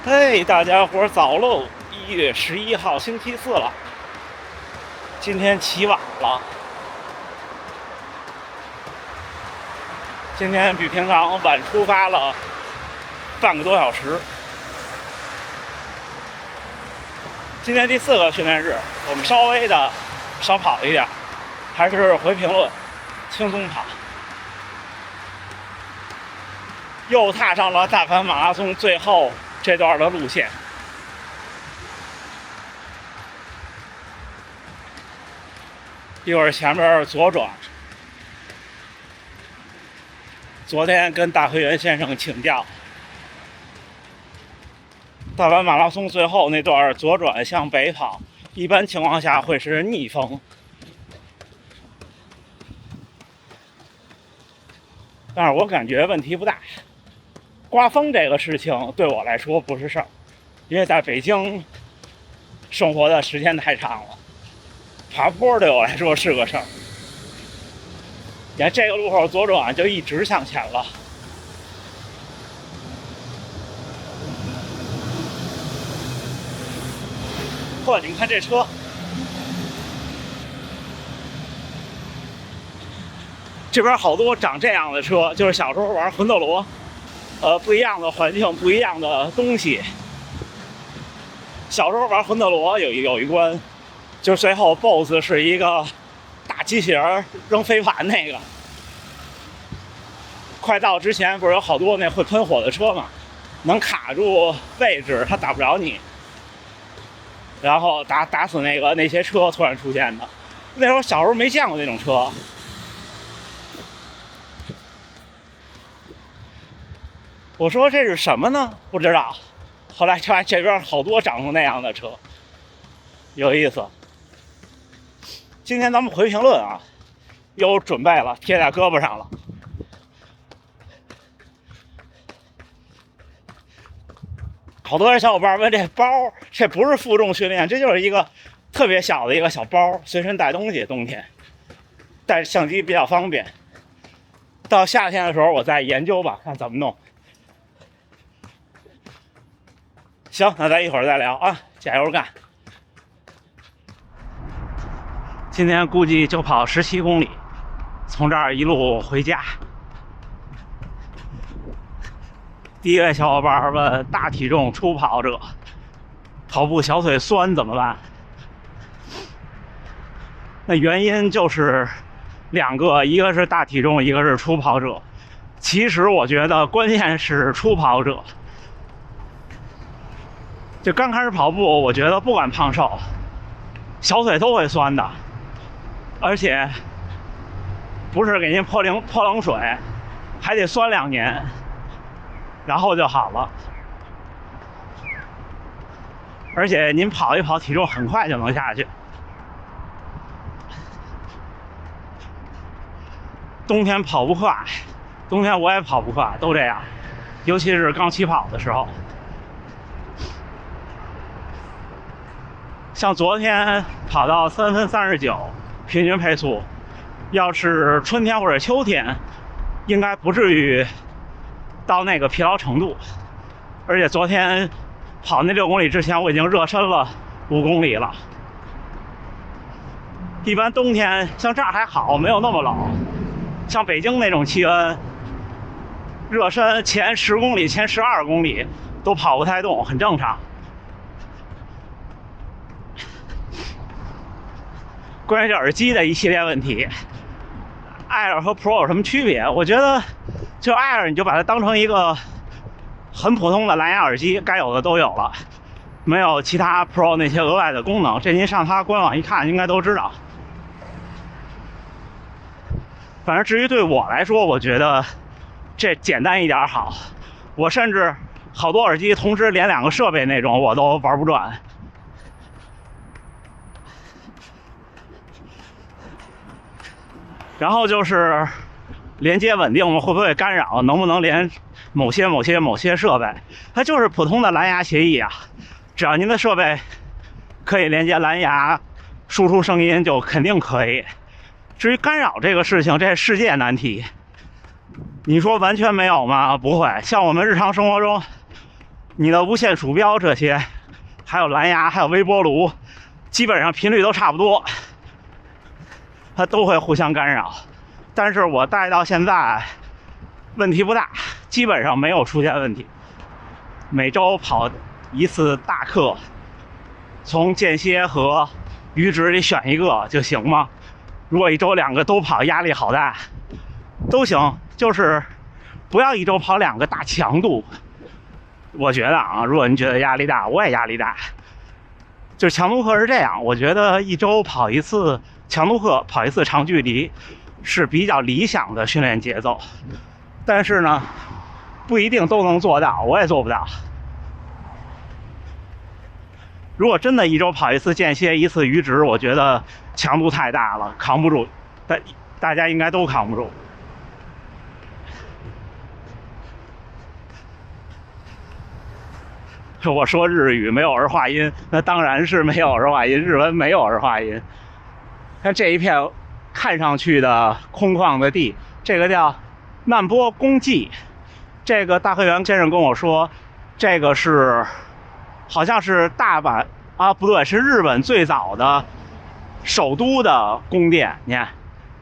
嘿，大家伙早喽！1月11号星期四了，今天起晚了，今天比平常晚出发了半个多小时。今天第4个训练日，我们稍微的少跑一点，还是回评论，轻松跑。又踏上了大阪马拉松最后这段的路线。一会儿前面左转。昨天跟大会员先生请教，大阪马拉松最后那段左转向北跑，一般情况下会是逆风。但是我感觉问题不大。刮风这个事情对我来说不是事儿，因为在北京生活的时间太长了，爬坡对我来说是个事儿。你看这个路口左转就一直向前了，嚯！你们看这车，这边好多长这样的车，就是小时候玩魂斗罗。不一样的环境，不一样的东西。小时候玩魂斗罗有一关，就是最后 BOSS 是一个大机器人扔飞盘那个。快到之前不是有好多那会喷火的车嘛，能卡住位置，他打不着你。然后打死那些车突然出现的，那时候小时候没见过那种车。我说这是什么呢？不知道。后来就发现这边好多长成那样的车，有意思。今天咱们回评论啊，有准备了，贴在胳膊上了。好多人小伙伴问这包，这不是负重训练，这就是一个特别小的一个小包，随身带东西，冬天带相机比较方便。到夏天的时候我再研究吧，看怎么弄。行，那咱一会儿再聊啊，加油干！今天估计就跑17公里，从这儿一路回家。第一位小伙伴问：大体重初跑者跑步小腿酸怎么办？那原因就是2个，一个是大体重，一个是初跑者。其实我觉得关键是初跑者。就刚开始跑步，我觉得不管胖瘦，小腿都会酸的，而且不是给您泼冷水，还得酸2年，然后就好了。而且您跑一跑，体重很快就能下去。冬天跑不快，冬天我也跑不快，都这样，尤其是刚起跑的时候。像昨天跑到3分39平均配速，要是春天或者秋天，应该不至于到那个疲劳程度。而且昨天跑那6公里之前，我已经热身了5公里了。一般冬天像这儿还好，没有那么冷。像北京那种气温，热身前10公里、前12公里都跑不太动，很正常。关于这耳机的一系列问题，Air 和 Pro 有什么区别？我觉得就 Air 你就把它当成一个很普通的蓝牙耳机，该有的都有了，没有其他 Pro 那些额外的功能，这您上它官网一看应该都知道。反正至于对我来说，我觉得这简单一点好。我甚至好多耳机同时连2个设备那种我都玩不转。然后就是连接稳定会不会干扰，能不能连某些设备，它就是普通的蓝牙协议啊。只要您的设备可以连接蓝牙输出声音，就肯定可以。至于干扰这个事情，这是世界难题。你说完全没有吗？不会，像我们日常生活中，你的无线鼠标这些，还有蓝牙，还有微波炉，基本上频率都差不多，它都会互相干扰。但是我带到现在问题不大，基本上没有出现问题。每周跑一次大课，从间歇和阈值里选一个就行吗？如果一周2个都跑，压力好大，都行，就是不要一周跑2个大强度。我觉得啊，如果你觉得压力大，我也压力大。就是强度课是这样，我觉得一周跑一次强度课，跑一次长距离是比较理想的训练节奏。但是呢，不一定都能做到，我也做不到。如果真的一周跑一次间歇，一次阈值，我觉得强度太大了，扛不住。大家应该都扛不住。我说日语没有儿化音，那当然是没有儿化音，日文没有儿化音。看这一片看上去的空旷的地，这个叫难波公祭。这个大河原先生跟我说，这个是好像是大阪啊，不对，是日本最早的首都的宫殿。你看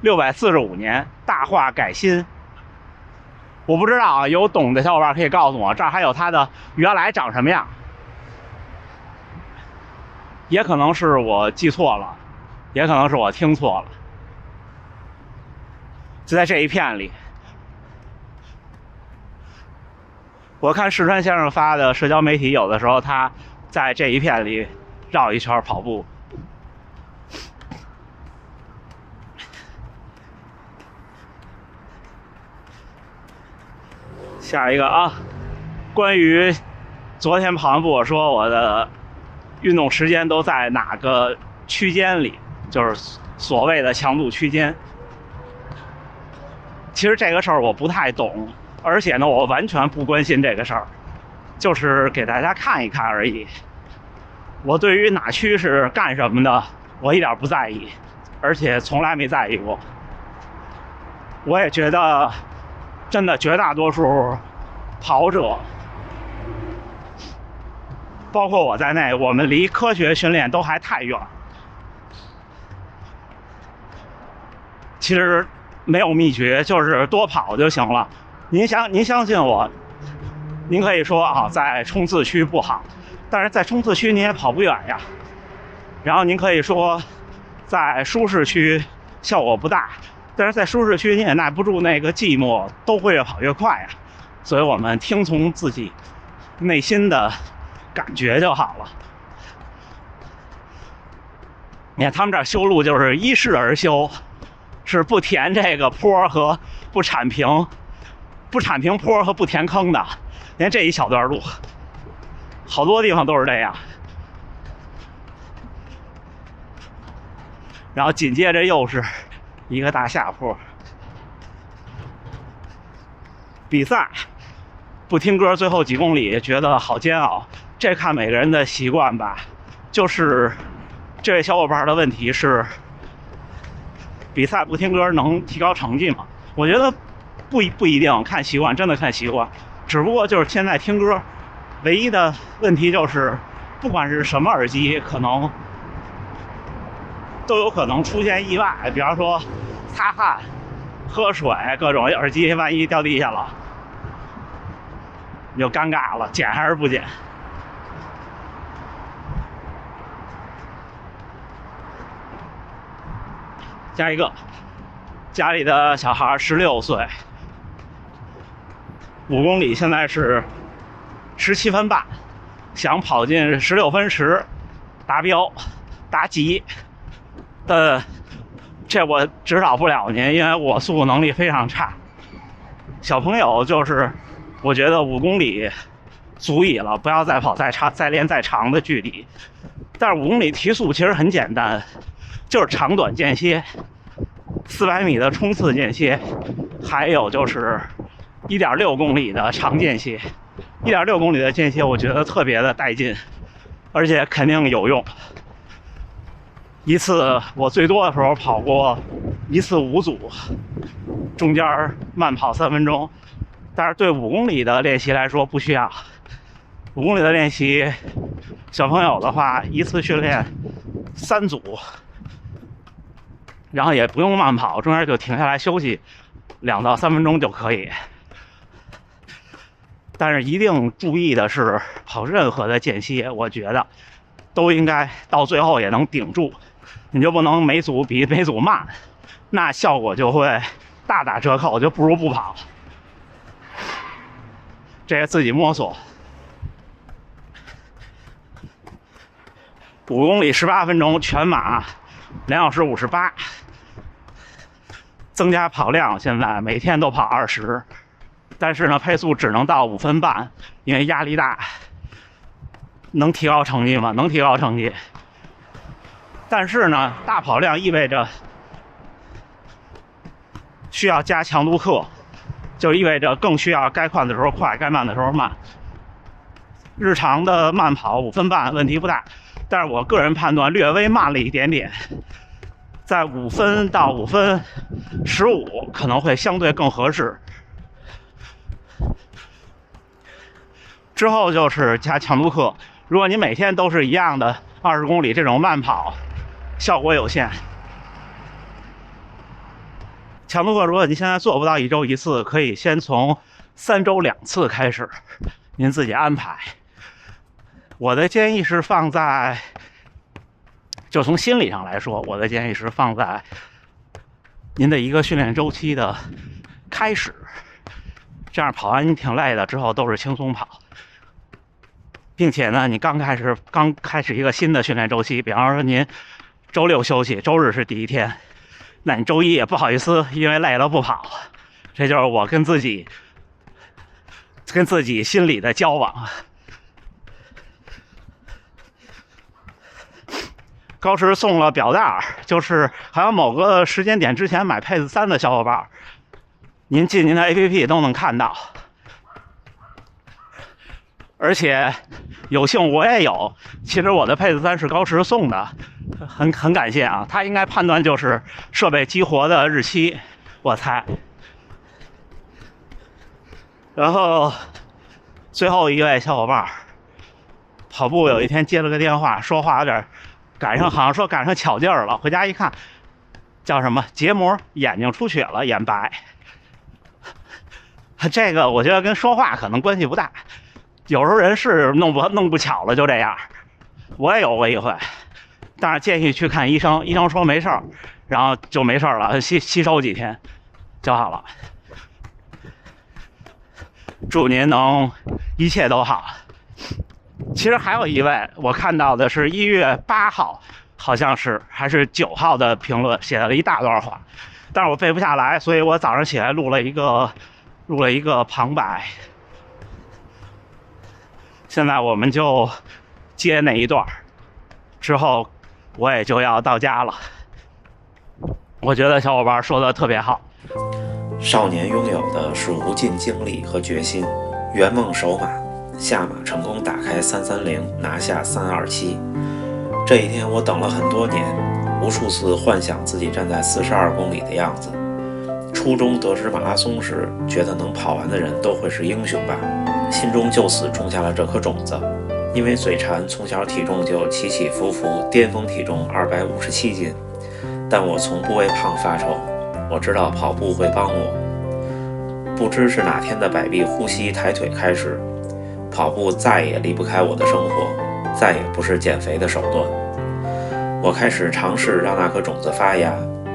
，645年大化改新。我不知道啊，有懂的小伙伴可以告诉我，这儿还有它的原来长什么样。也可能是我记错了，也可能是我听错了。就在这一片里，我看石川先生发的社交媒体，有的时候他在这一片里绕一圈跑步。下一个啊，关于昨天跑完步，我说我的运动时间都在哪个区间里，就是所谓的强度区间。其实这个事儿我不太懂，而且呢，我完全不关心这个事儿，就是给大家看一看而已。我对于哪区是干什么的，我一点不在意，而且从来没在意过。我也觉得，真的绝大多数跑者，包括我在内，我们离科学训练都还太远。其实没有秘诀，就是多跑就行了。您相信我，您可以说啊，在冲刺区不好，但是在冲刺区你也跑不远呀。然后您可以说，在舒适区效果不大，但是在舒适区你也耐不住那个寂寞，都会越跑越快呀。所以我们听从自己内心的感觉就好了。你看他们这儿修路就是依势而修，是不填这个坡和不铲平坡和不填坑的。连这一小段路，好多地方都是这样。然后紧接着又是一个大下坡。比赛不听歌，最后几公里觉得好煎熬。这看每个人的习惯吧。就是这位小伙伴的问题是，比赛不听歌能提高成绩吗？我觉得不一定，看习惯，真的看习惯。只不过就是现在听歌，唯一的问题就是，不管是什么耳机，可能都有可能出现意外。比方说擦汗、喝水，各种耳机万一掉地下了，你就尴尬了，捡还是不捡？下一个，家里的小孩16岁，5公里现在是17分半，想跑进16分10达标达级的，这我指导不了您，因为我速度能力非常差。小朋友就是我觉得5公里足以了，不要再跑再练再长的距离。但是5公里提速其实很简单，就是长短间歇，400米的冲刺间歇，还有就是1.6公里的长间歇。1.6公里的间歇我觉得特别的带劲，而且肯定有用。一次我最多的时候跑过一次5组，中间慢跑3分钟，但是对5公里的练习来说不需要。5公里的练习，小朋友的话一次训练3组，然后也不用慢跑，中间就停下来休息2到3分钟就可以。但是一定注意的是，跑任何的间歇，我觉得都应该到最后也能顶住，你就不能每组比每组慢，那效果就会大打折扣，就不如不跑。这个自己摸索。5公里18分钟，全马2小时58，增加跑量，现在每天都跑20。但是呢，配速只能到5分半，因为压力大。能提高成绩吗？能提高成绩。但是呢，大跑量意味着需要加强度课，就意味着更需要该快的时候快，该慢的时候慢。日常的慢跑5分半问题不大，但是我个人判断略微慢了一点点，在5分到5分15可能会相对更合适。之后就是加强度课，如果你每天都是一样的20公里这种慢跑，效果有限。强度课如果你现在做不到1周1次，可以先从3周2次开始，您自己安排。我的建议是放在，就从心理上来说，我的建议是放在您的一个训练周期的开始，这样跑完你挺累的，之后都是轻松跑。并且呢，你刚开始一个新的训练周期，比方说您周6休息，周日是第1天，那你周1也不好意思因为累了不跑。这就是我跟自己心理的交往。高师送了表带，就是好像某个时间点之前买配子3的小伙伴，您进您的 APP 都能看到。而且有幸我也有，其实我的配子3是高师送的，很感谢啊，他应该判断就是设备激活的日期，我猜。然后最后一位小伙伴跑步有一天接了个电话，说话有点好像说赶上巧劲儿了，回家一看叫什么结膜，眼睛出血了，眼白。这个我觉得跟说话可能关系不大，有时候人是弄不巧了就这样。我也有过一回，但是建议去看医生，医生说没事儿，然后就没事了，吸收几天就好了。祝您能一切都好。其实还有一位，我看到的是1月8号，好像是还是9号的评论，写了一大段话，但是我背不下来，所以我早上起来录了一个旁白。现在我们就接那一段，之后我也就要到家了。我觉得小伙伴说的特别好。少年拥有的是无尽精力和决心，圆梦守马，下马成功打开330，拿下327。这一天我等了很多年，无数次幻想自己站在42公里的样子。初中得知马拉松时，觉得能跑完的人都会是英雄吧，心中就此种下了这颗种子。因为嘴馋，从小体重就起起伏伏，巅峰体重257斤，但我从不为胖发愁。我知道跑步会帮我。不知是哪天的摆臂呼吸抬腿开始，跑步再也离不开我的生活，再也不是减肥的手段。我开始尝试让那颗种子发芽，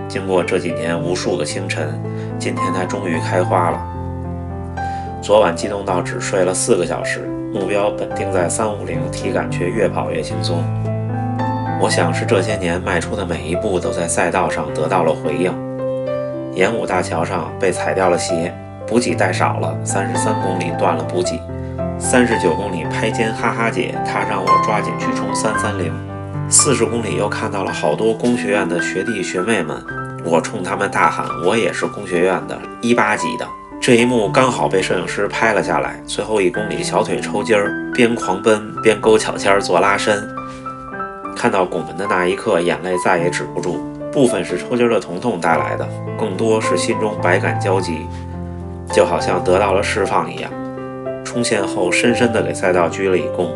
经过这几年无数个清晨，今天它终于开花了。昨晚激动到只睡了4个小时，目标本定在350，体感却越跑越轻松。我想是这些年迈出的每一步都在赛道上得到了回应。演武大桥上被踩掉了鞋，补给带少了，33公里断了补给，39公里拍肩哈哈姐，她让我抓紧去冲330，40公里又看到了好多工学院的学弟学妹们，我冲他们大喊，我也是工学院的18级的。这一幕刚好被摄影师拍了下来，最后1公里小腿抽筋儿，边狂奔边勾巧尖做拉伸。看到拱门的那一刻，眼泪再也止不住，部分是抽筋的疼痛带来的，更多是心中百感交集，就好像得到了释放一样。冲冲线后深深地给赛道鞠了一躬。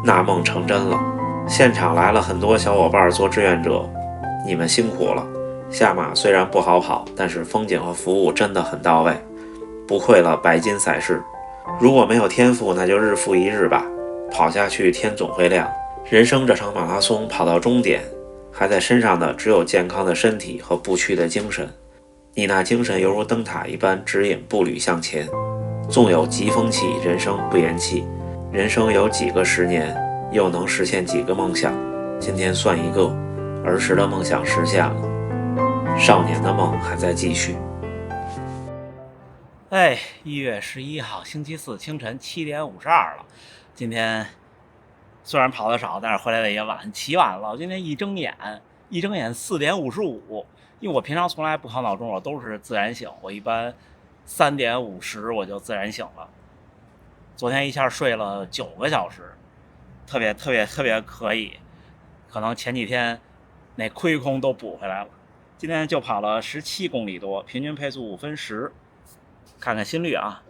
那梦成真了，现场来了很多小伙伴做志愿者，你们辛苦了。下马虽然不好跑，但是风景和服务真的很到位，不愧了白金赛事。如果没有天赋，那就日复一日吧，跑下去天总会亮。人生这场马拉松跑到终点，还在身上的只有健康的身体和不屈的精神。你那精神犹如灯塔一般指引步履向前。纵有疾风起，人生不言弃。人生有几个10年，又能实现几个梦想？今天算一个，儿时的梦想实现了，少年的梦还在继续。1月11号星期四清晨7点52了。今天虽然跑得少，但是回来的也晚，起晚了。我今天一睁眼4点55，因为我平常从来不靠闹钟，我都是自然醒。我一般3点50我就自然醒了。昨天一下睡了9个小时，特别可以，可能前几天那亏空都补回来了。今天就跑了17公里多，平均配速5分10。看看心率啊，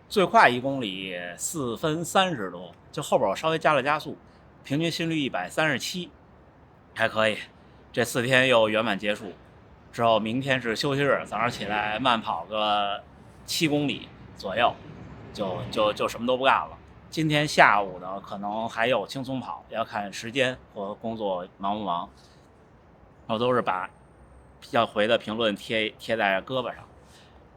最快1公里4分30多，就后边我稍微加了加速，平均心率137，还可以。这4天又圆满结束，之后明天是休息日，早上起来慢跑个7公里左右，就什么都不干了。今天下午呢，可能还有轻松跑，要看时间和工作忙不忙。我都是把要回的评论贴在胳膊上，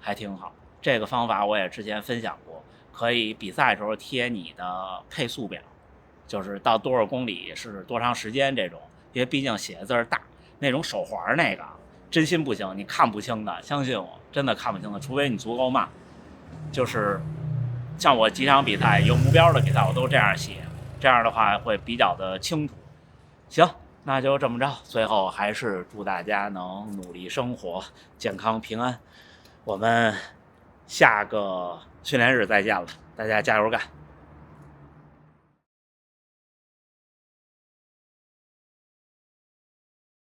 还挺好。这个方法我也之前分享过，可以比赛的时候贴你的配速表，就是到多少公里是多长时间这种，因为毕竟写的字大，那种手环那个真心不行，你看不清的，相信我，真的看不清的，除非你足够慢。就是像我几场比赛有目标的比赛，我都这样写，这样的话会比较的清楚。行，那就这么着，最后还是祝大家能努力生活，健康平安。我们下个训练日再见了，大家加油干！